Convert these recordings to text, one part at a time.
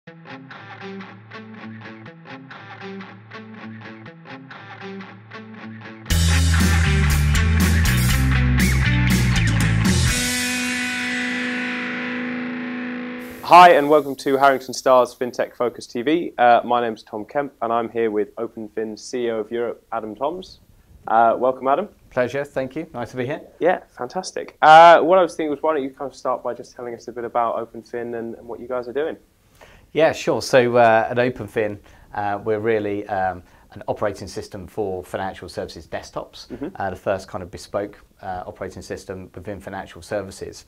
Hi and welcome to Harrington Starr's FinTech Focus TV. My name is Tom Kemp and I'm here with OpenFin CEO of Europe, Adam Toms. Welcome, Adam. Pleasure, thank you. Nice to be here. Yeah, fantastic. What I was thinking was, why don't you kind of start by just telling us a bit about OpenFin and what you guys are doing? Yeah, sure. So at OpenFin, we're really an operating system for financial services desktops, the first kind of bespoke operating system within financial services.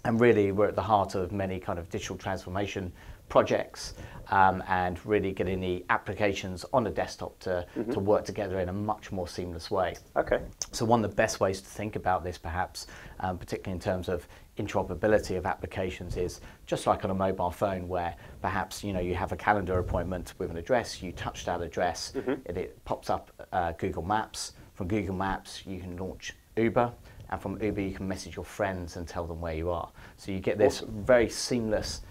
And really, we're at the heart of many kind of digital transformation projects and really getting the applications on a desktop to work together in a much more seamless way. Okay. So one of the best ways to think about this, perhaps, particularly in terms of interoperability of applications, is just like on a mobile phone where perhaps you have a calendar appointment with an address, you touch that address, it pops up Google Maps. From Google Maps, you can launch Uber. And from Uber, you can message your friends and tell them where you are. So you get this very seamless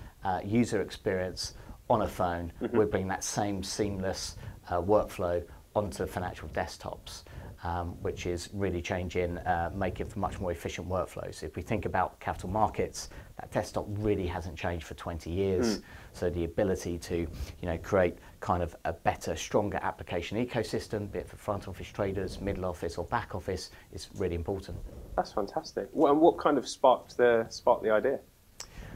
user experience on a phone. We're bringing that same seamless workflow onto financial desktops, which is really changing, making for much more efficient workflows. If we think about capital markets, that desktop really hasn't changed for 20 years. So the ability to create kind of a better, stronger application ecosystem, be it for front office traders, middle office or back office, is really important. That's fantastic. And what kind of sparked the idea?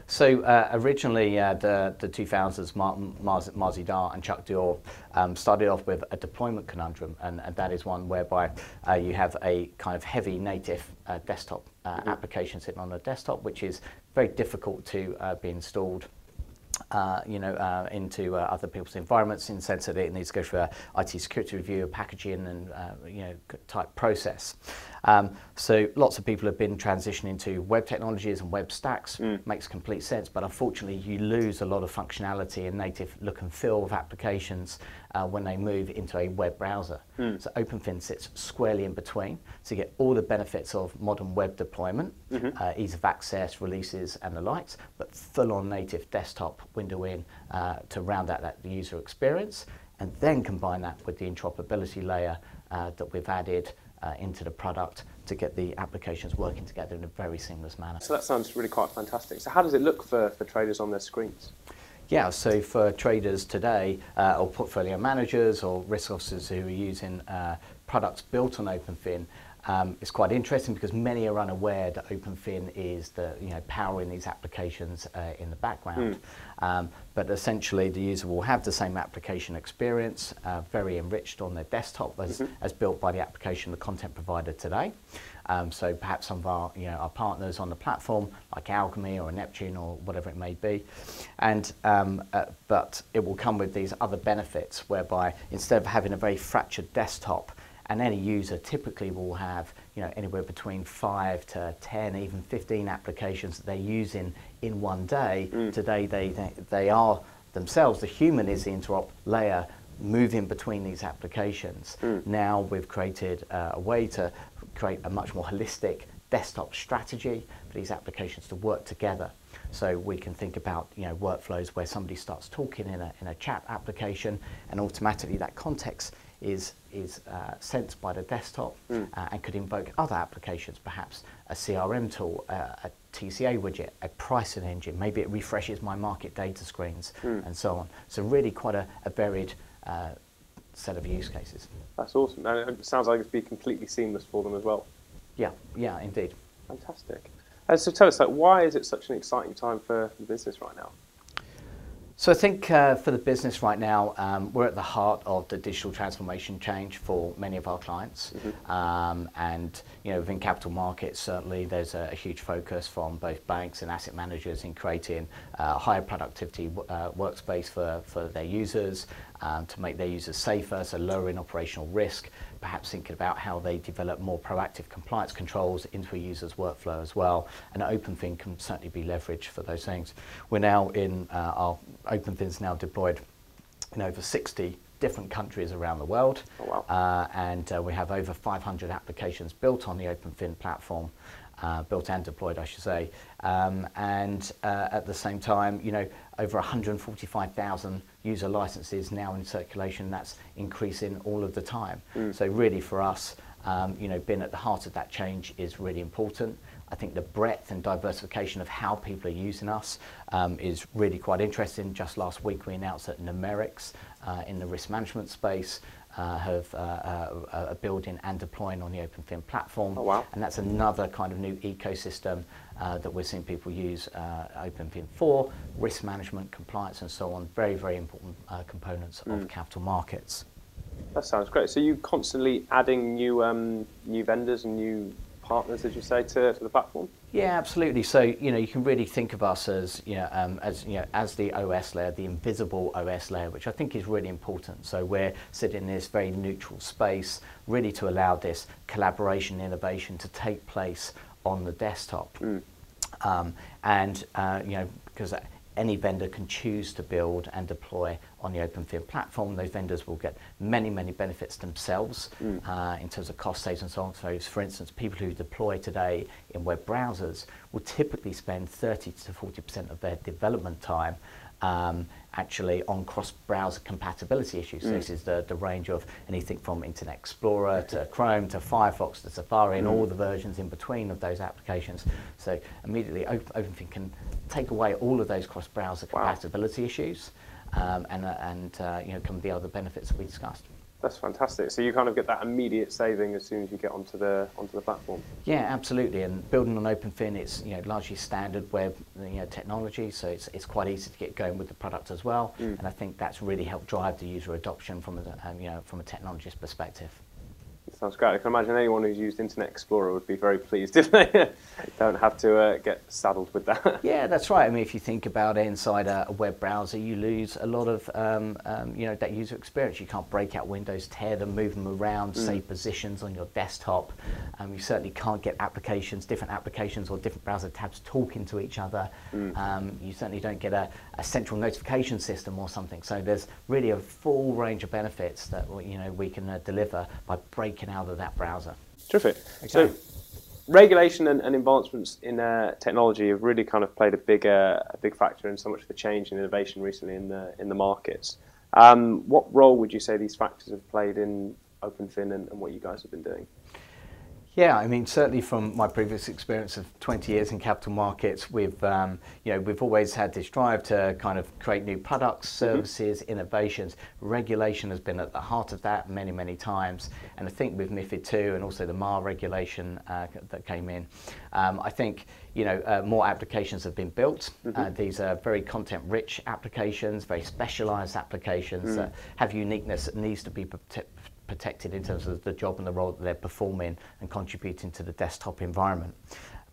So originally, the 2000s, Marzi Dar and Chuck Dior started off with a deployment conundrum, and that is one whereby you have a kind of heavy native desktop application sitting on a desktop, which is very difficult to be installed into other people's environments, in the sense that it needs to go through a IT security review, a packaging and type process. So lots of people have been transitioning to web technologies and web stacks. Makes complete sense, but unfortunately you lose a lot of functionality and native look and feel of applications when they move into a web browser. So OpenFin sits squarely in between, so you get all the benefits of modern web deployment, ease of access, releases and the likes, but full-on native desktop window in to round out that user experience, and then combine that with the interoperability layer that we've added into the product to get the applications working together in a very seamless manner. So that sounds really quite fantastic. So how does it look for traders on their screens? Yeah, so for traders today, or portfolio managers or risk officers who are using products built on OpenFin, it's quite interesting because many are unaware that OpenFin is powering these applications in the background. But essentially, the user will have the same application experience, very enriched on their desktop as built by the application, the content provider today. So perhaps some of our partners on the platform, like Alchemy or Neptune or whatever it may be, and but it will come with these other benefits, whereby instead of having a very fractured desktop, and any user typically will have anywhere between 5 to 10, even 15 applications that they're using in one day. Today they are themselves, the human is the interop layer moving between these applications. Now we've created a way to create a much more holistic desktop strategy for these applications to work together. So we can think about workflows where somebody starts talking in a chat application, and automatically that context is sensed by the desktop and could invoke other applications, perhaps a CRM tool, a TCA widget, a pricing engine, maybe it refreshes my market data screens and so on. So really quite a varied set of use cases. That's awesome, and it sounds like it'd be completely seamless for them as well. Yeah, indeed. Fantastic. So tell us, why is it such an exciting time for the business right now? So I think for the business right now, we're at the heart of the digital transformation change for many of our clients. And within capital markets, certainly there's a huge focus from both banks and asset managers in creating higher productivity workspace for their users, to make their users safer, so lowering operational risk, perhaps thinking about how they develop more proactive compliance controls into a user's workflow as well. And OpenFin can certainly be leveraged for those things. We're now in our OpenFin's now deployed in over 60 different countries around the world. Oh, wow. And we have over 500 applications built on the OpenFin platform. built and deployed, I should say. And at the same time, over 145,000 user licenses now in circulation. That's increasing all of the time. So really for us, being at the heart of that change is really important. I think the breadth and diversification of how people are using us is really quite interesting. Just last week we announced that numerics in the risk management space are building and deploying on the OpenFin platform. Oh, wow. And that's another kind of new ecosystem that we're seeing people use OpenFin for, risk management, compliance and so on. Very, very important components of capital markets. That sounds great. So you constantly adding new vendors and new partners, as you say, to the platform? Yeah, absolutely. So you can really think of us as as the OS layer, the invisible OS layer, which I think is really important. So we're sitting in this very neutral space, really to allow this collaboration, innovation to take place on the desktop. Because any vendor can choose to build and deploy on the OpenFin platform. Those vendors will get many, many benefits themselves in terms of cost saves and so on. So, for instance, people who deploy today in web browsers will typically spend 30 to 40% of their development time actually on cross-browser compatibility issues. So this is the range of anything from Internet Explorer to Chrome to Firefox to Safari and all the versions in between of those applications. So immediately OpenFin can take away all of those cross-browser compatibility issues and come with the other benefits that we discussed. That's fantastic. So you kind of get that immediate saving as soon as you get onto the platform. Yeah, absolutely. And building on OpenFin, it's largely standard web technology, so it's quite easy to get going with the product as well. And I think that's really helped drive the user adoption from a technologist perspective. Sounds great. I can imagine anyone who's used Internet Explorer would be very pleased if they don't have to get saddled with that. Yeah, that's right. I mean, if you think about it, inside a web browser, you lose a lot of that user experience. You can't break out windows, tear them, move them around, save positions on your desktop. You certainly can't get different applications or different browser tabs talking to each other. You certainly don't get a central notification system or something. So there's really a full range of benefits that we can deliver by breaking out of that browser. Terrific. Okay. So regulation and advancements in technology have really kind of played a big factor in so much of the change and innovation recently in the markets. What role would you say these factors have played in OpenFin and what you guys have been doing? Yeah, I mean, certainly from my previous experience of 20 years in capital markets, we've always had this drive to kind of create new products, services, innovations. Regulation has been at the heart of that many, many times. And I think with MiFID II and also the MAR regulation that came in, I think more applications have been built. These are very content-rich applications, very specialised applications that have uniqueness that needs to be protected in terms of the job and the role that they're performing and contributing to the desktop environment.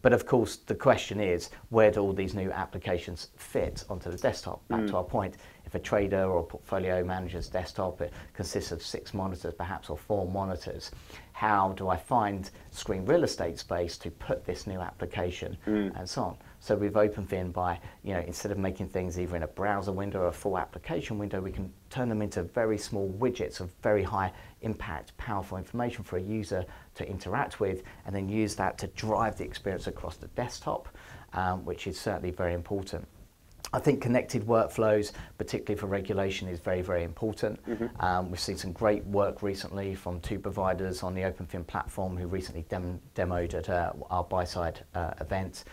But of course, the question is, where do all these new applications fit onto the desktop? Back to our point, if a trader or a portfolio manager's desktop, it consists of 6 monitors perhaps or 4 monitors, how do I find screen real estate space to put this new application and so on? So with OpenFin, by instead of making things either in a browser window or a full application window, we can turn them into very small widgets of very high impact, powerful information for a user to interact with, and then use that to drive the experience across the desktop, which is certainly very important. I think connected workflows, particularly for regulation, is very, very important. We've seen some great work recently from 2 providers on the OpenFin platform who recently demoed at our buy-side event,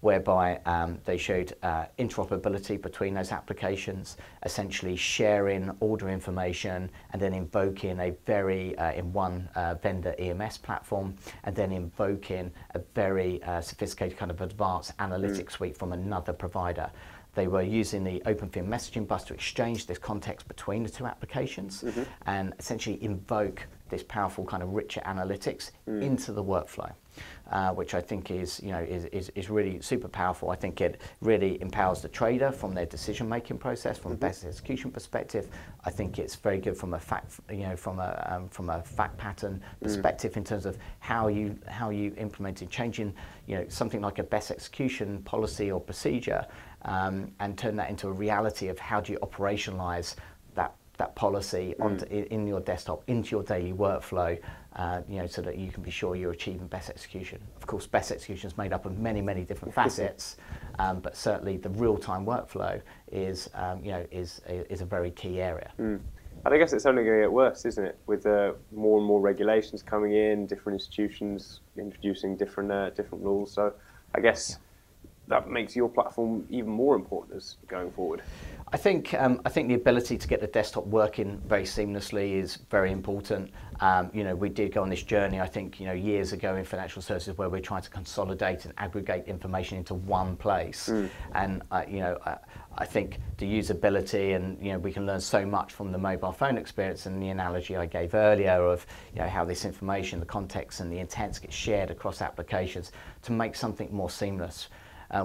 whereby they showed interoperability between those applications, essentially sharing order information and then invoking a very, in one vendor EMS platform, and then invoking a very sophisticated kind of advanced analytics suite from another provider. They were using the OpenFin messaging bus to exchange this context between the 2 applications and essentially invoke this powerful kind of richer analytics into the workflow, which I think is really super powerful. I think it really empowers the trader from their decision-making process, from a best execution perspective. I think it's very good from a fact pattern perspective in terms of how you implemented changing something like a best execution policy or procedure, and turn that into a reality of how do you operationalize that policy in your desktop, into your daily workflow, so that you can be sure you're achieving best execution. Of course, best execution is made up of many, many different facets, but certainly the real-time workflow is a very key area. And I guess it's only going to get worse, isn't it? With more and more regulations coming in, different institutions introducing different rules. So I guess that makes your platform even more important as going forward. I think the ability to get the desktop working very seamlessly is very important. We did go on this journey, I think, years ago in financial services where we're trying to consolidate and aggregate information into one place. And I think the usability, and we can learn so much from the mobile phone experience, and the analogy I gave earlier of how this information, the context and the intents get shared across applications to make something more seamless.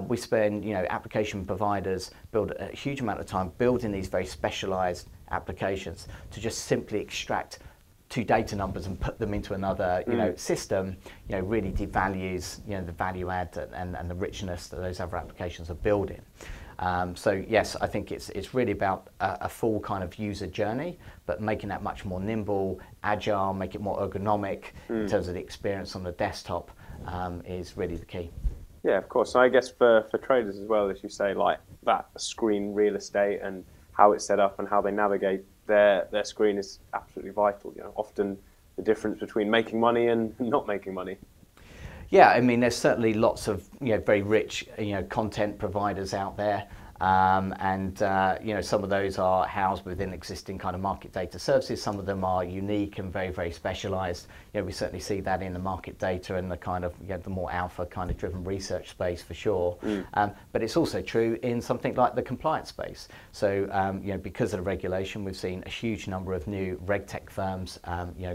We spend, application providers build a huge amount of time building these very specialized applications to just simply extract two data numbers and put them into another, system, really devalues, the value add and the richness that those other applications are building. So yes, I think it's really about a full kind of user journey, but making that much more nimble, agile, make it more ergonomic in terms of the experience on the desktop is really the key. Yeah, of course. So I guess for traders as well, as you say, like that screen real estate and how it's set up and how they navigate their screen is absolutely vital. Often the difference between making money and not making money. Yeah, I mean, there's certainly lots of very rich content providers out there. Some of those are housed within existing kind of market data services. Some of them are unique and very, very specialized. We certainly see that in the market data and the kind of the more alpha kind of driven research space for sure. But it's also true in something like the compliance space. So because of the regulation, we've seen a huge number of new regtech firms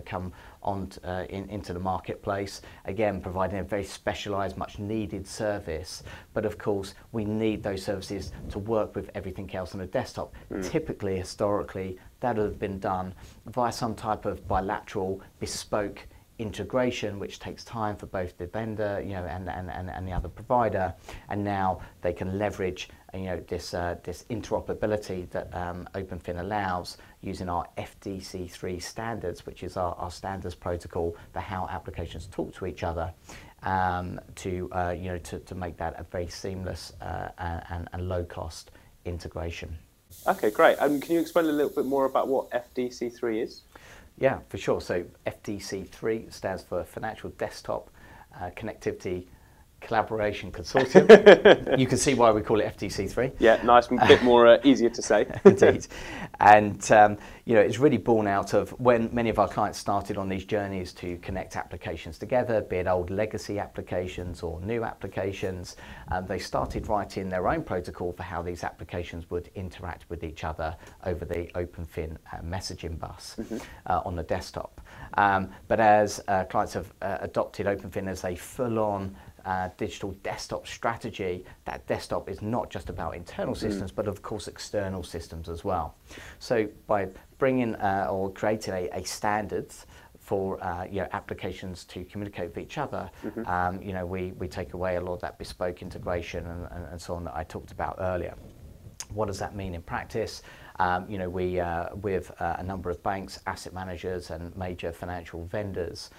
come on into the marketplace, again providing a very specialized, much needed service. But of course we need those services to work with everything else on the desktop. Typically, historically, that would have been done via some type of bilateral bespoke integration, which takes time for both the vendor and the other provider, and now they can leverage this interoperability that OpenFin allows using our FDC3 standards, which is our standards protocol for how applications talk to each other, to make that a very seamless and low cost integration. Okay, great. Can you explain a little bit more about what FDC3 is? Yeah, for sure. So FDC3 stands for Financial Desktop Connectivity Collaboration Consortium. You can see why we call it FDC3. Yeah, nice, a bit more easier to say. Indeed. And it's really born out of when many of our clients started on these journeys to connect applications together, be it old legacy applications or new applications. They started writing their own protocol for how these applications would interact with each other over the OpenFin messaging bus on the desktop. But as clients have adopted OpenFin as a full-on digital desktop strategy, that desktop is not just about internal systems, but of course external systems as well. So by bringing or creating a standards for applications to communicate with each other, we take away a lot of that bespoke integration and so on that I talked about earlier. What does that mean in practice? With a number of banks, asset managers and major financial vendors,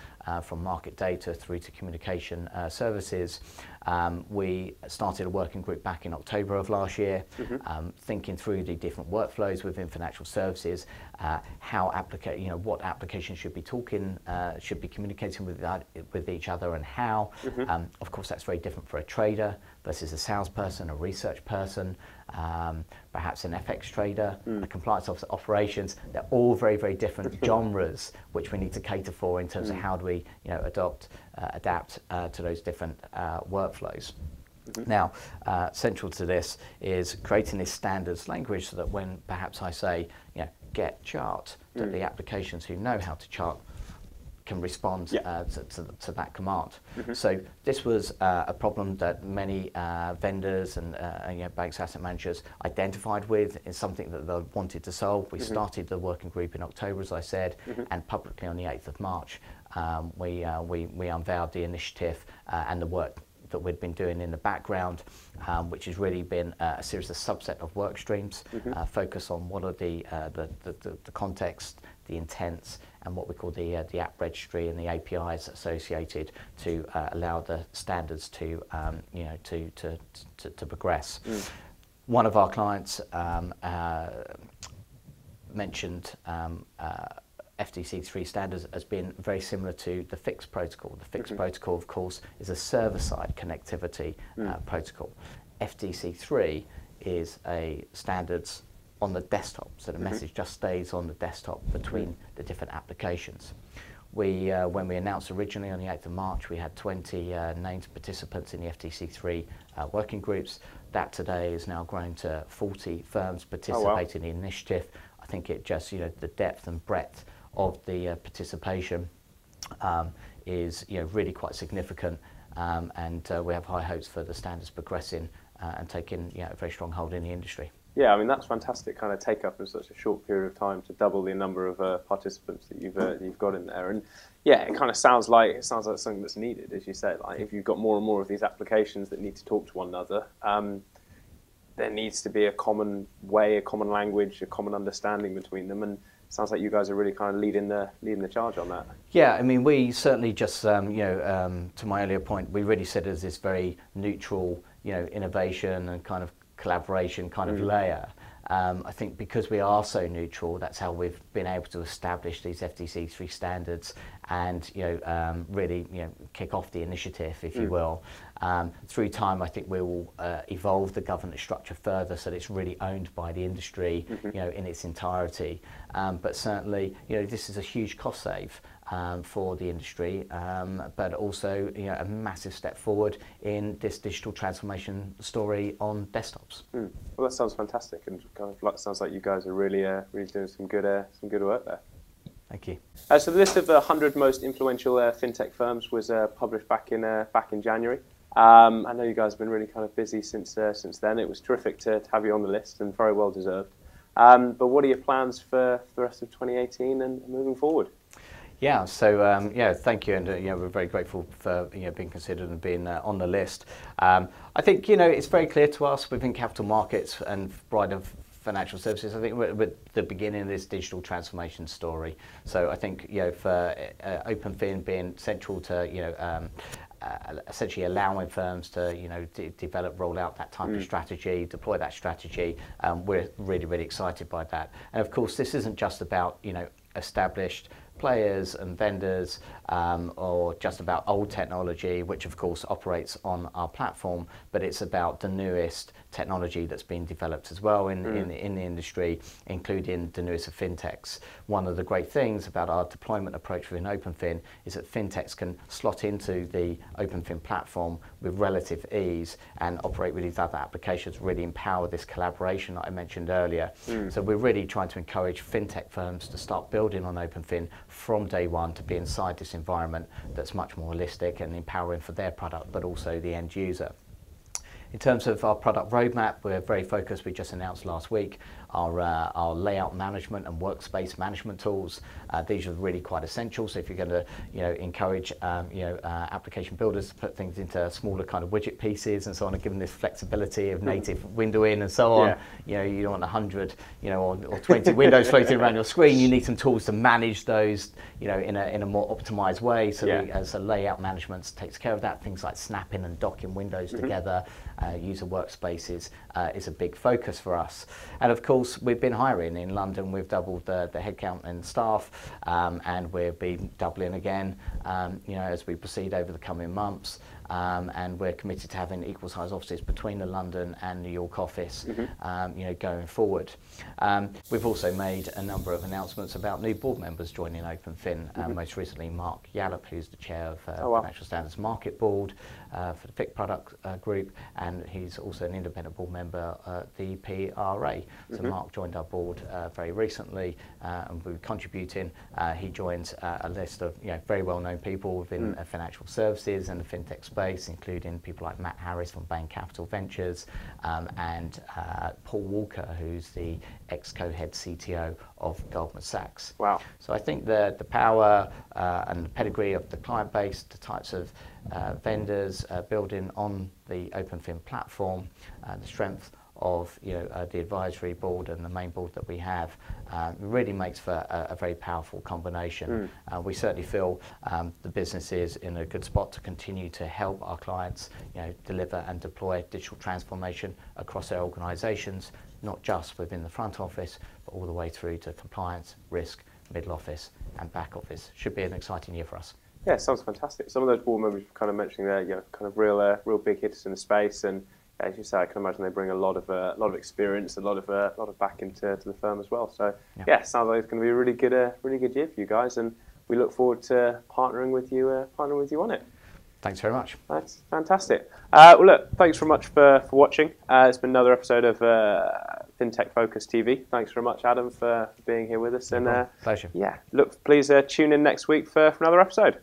from market data through to communication services, we started a working group back in October of last year, thinking through the different workflows within financial services, what applications should be communicating with each other and how. Of course, that's very different for a trader versus a salesperson, a research person, perhaps an FX trader, a compliance officer, operations. They're all very, very different genres which we need to cater for in terms of how do we adapt to those different workflows. Now, central to this is creating this standards language so that when perhaps I say, get chart, that the applications who know how to chart can respond to that command. So this was a problem that many vendors and banks, asset managers identified with. It's something that they wanted to solve. We started the working group in October, as I said, and publicly on the 8th of March, we unveiled the initiative and the work that we'd been doing in the background, which has really been a series of subset of work streams, focus on what are the context, the intents, and what we call the app registry and the APIs associated to allow the standards to to progress. One of our clients mentioned FTC3 standards as being very similar to the FIX protocol. The FIX protocol, of course, is a server-side connectivity protocol. FTC3 is a standards on the desktop, so the message just stays on the desktop between the different applications. When we announced originally on the 8th of March, we had 20 named participants in the FTC3 working groups. That today is now grown to 40 firms participating in the initiative. I think it just, the depth and breadth of the participation is, really quite significant, and we have high hopes for the standards progressing and taking, a very strong hold in the industry. Yeah, I mean, that's fantastic kind of take up in such a short period of time to double the number of participants that you've got in there. And yeah, it kind of sounds like something that's needed, as you said. Like if you've got more and more of these applications that need to talk to one another, there needs to be a common way, a common language, a common understanding between them. And it sounds like you guys are really kind of leading the charge on that. Yeah, I mean, we certainly just, to my earlier point, we really said as this very neutral, innovation and kind of collaboration kind of layer. I think because we are so neutral, that's how we've been able to establish these FTC3 standards and really kick off the initiative, if you will. Through time, I think we will evolve the governance structure further so that it's really owned by the industry, in its entirety. But certainly, this is a huge cost save for the industry, but also a massive step forward in this digital transformation story on desktops. Well, that sounds fantastic, and kind of sounds like you guys are really doing some good work there. Thank you. So the list of the 100 most influential fintech firms was published back in January. I know you guys have been really kind of busy since then. It was terrific to have you on the list and very well deserved. But what are your plans for the rest of 2018 and moving forward? Yeah, so thank you, and we're very grateful for being considered and being on the list. I think it's very clear to us within capital markets and wider financial services. I think we're at the beginning of this digital transformation story. So I think for OpenFin being central to essentially allowing firms to develop, roll out that type of strategy, deploy that strategy. We're really excited by that. And of course, this isn't just about established players and vendors or just about old technology, which of course operates on our platform, but it's about the newest technology that's been developed as well in the industry, including the newest of FinTechs. One of the great things about our deployment approach within OpenFin is that FinTechs can slot into the OpenFin platform with relative ease and operate with these other applications, really empower this collaboration that I mentioned earlier. So we're really trying to encourage FinTech firms to start building on OpenFin from day one, to be inside this environment that's much more holistic and empowering for their product, but also the end user. In terms of our product roadmap, we're very focused. We just announced last week our layout management and workspace management tools. These are really quite essential. So if you're going to encourage application builders to put things into smaller kind of widget pieces and so on, and give them this flexibility of native windowing and so on, you don't want 100 or 20 windows floating around your screen. You need some tools to manage those in a more optimized way. So as a layout management takes care of that, things like snapping and docking windows together, user workspaces is a big focus for us. And of course, we've been hiring in London. We've doubled the headcount and staff, and we'll be doubling again as we proceed over the coming months. And we're committed to having equal size offices between the London and New York office going forward. We've also made a number of announcements about new board members joining OpenFin. Most recently, Mark Yallop, who's the chair of Financial Standards Market Board for the FIC product group, and he's also an independent board member at the PRA. So Mark joined our board very recently, and we're contributing. He joins a list of very well-known people within financial services and the fintech space, including people like Matt Harris from Bain Capital Ventures, and Paul Walker, who's the ex-co-head CTO of Goldman Sachs. Wow. So I think the power and the pedigree of the client base, the types of vendors building on the OpenFin platform, the strength of the advisory board and the main board that we have really makes for a very powerful combination. We certainly feel the business is in a good spot to continue to help our clients deliver and deploy digital transformation across their organisations, not just within the front office, but all the way through to compliance, risk, middle office and back office. Should be an exciting year for us. Yeah, sounds fantastic. Some of those board members you're kind of mentioning there, kind of real big hitters in the space, and as you say, I can imagine they bring a lot of experience, a lot of back into the firm as well. So sounds like it's going to be a really good year for you guys, and we look forward to partnering with you on it. Thanks very much. That's fantastic. Well, look, thanks very much for watching. It's been another episode of FinTech Focus TV. Thanks very much, Adam, for being here with us. No problem. Pleasure. Yeah, look, please tune in next week for another episode.